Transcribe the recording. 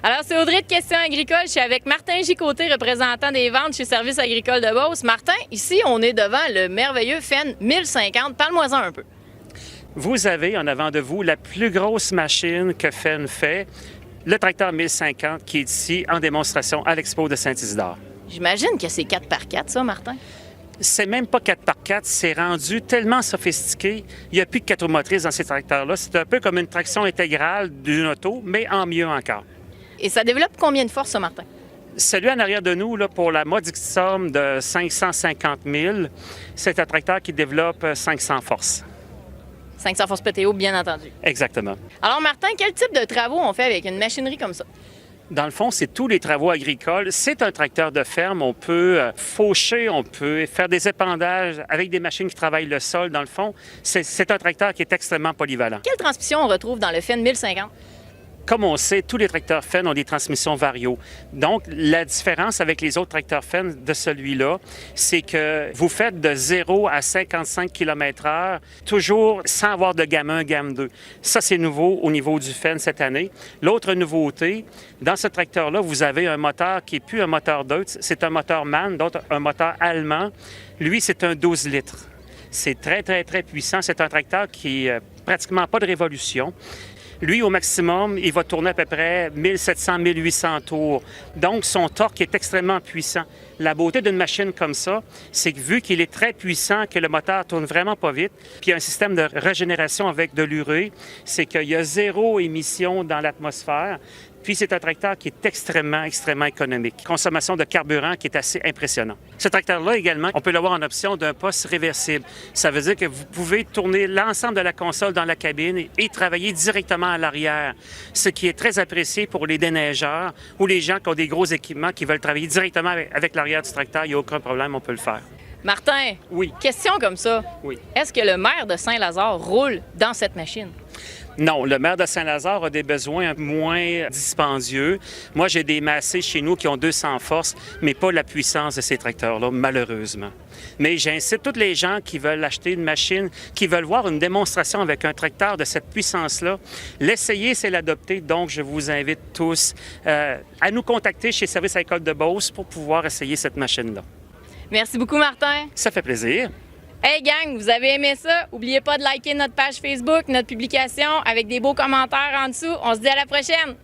Alors, c'est Audrey de Questions agricoles. Je suis avec Martin Gicoté, représentant des ventes chez Service agricole de Beauce. Martin, ici, on est devant le merveilleux Fenn 1050. Parle-moi-en un peu. Vous avez en avant de vous la plus grosse machine que Fenn fait, le tracteur 1050 qui est ici en démonstration à l'Expo de Saint-Isidore. J'imagine que c'est 4x4, ça, Martin? C'est même pas 4x4, c'est rendu tellement sophistiqué. Il n'y a plus de 4 roues motrices dans ces tracteurs-là. C'est un peu comme une traction intégrale d'une auto, mais en mieux encore. Et ça développe combien de force, ça, Martin? Celui en arrière de nous, là, pour la modique somme de 550 000, c'est un tracteur qui développe 500 forces. 500 forces PTO, bien entendu. Exactement. Alors, Martin, quel type de travaux on fait avec une machinerie comme ça? Dans le fond, c'est tous les travaux agricoles. C'est un tracteur de ferme. On peut faucher, on peut faire des épandages avec des machines qui travaillent le sol. Dans le fond, c'est un tracteur qui est extrêmement polyvalent. Quelle transmission on retrouve dans le Fenn 1050? Comme on sait, tous les tracteurs Fenn ont des transmissions Vario. Donc, la différence avec les autres tracteurs Fenn de celui-là, c'est que vous faites de 0 à 55 km/h, toujours sans avoir de gamme 1, gamme 2. Ça, c'est nouveau au niveau du Fenn cette année. L'autre nouveauté, dans ce tracteur-là, vous avez un moteur qui n'est plus un moteur Deutz, c'est un moteur MAN, donc un moteur allemand. Lui, c'est un 12 litres. C'est très, très, très puissant. C'est un tracteur qui n'a pratiquement pas de révolution. Lui, au maximum, il va tourner à peu près 1700-1800 tours. Donc, son torque est extrêmement puissant. La beauté d'une machine comme ça, c'est que vu qu'il est très puissant, que le moteur tourne vraiment pas vite, puis il y a un système de régénération avec de l'urée, c'est qu'il y a 0 émission dans l'atmosphère. Puis c'est un tracteur qui est extrêmement économique. Consommation de carburant qui est assez impressionnant. Ce tracteur-là également, on peut l'avoir en option d'un poste réversible. Ça veut dire que vous pouvez tourner l'ensemble de la console dans la cabine et travailler directement à l'arrière, ce qui est très apprécié pour les déneigeurs ou les gens qui ont des gros équipements qui veulent travailler directement avec l'arrière du tracteur. Il n'y a aucun problème, on peut le faire. Martin, oui. Question comme ça. Oui. Est-ce que le maire de Saint-Lazare roule dans cette machine? Non, le maire de Saint-Lazare a des besoins moins dispendieux. Moi, j'ai des massés chez nous qui ont 200 forces, mais pas la puissance de ces tracteurs-là, malheureusement. Mais j'incite tous les gens qui veulent acheter une machine, qui veulent voir une démonstration avec un tracteur de cette puissance-là. L'essayer, c'est l'adopter. Donc, je vous invite tous à nous contacter chez Service agricole de Beauce pour pouvoir essayer cette machine-là. Merci beaucoup, Martin. Ça fait plaisir. Hey gang, vous avez aimé ça? N'oubliez pas de liker notre page Facebook, notre publication avec des beaux commentaires en dessous. On se dit à la prochaine!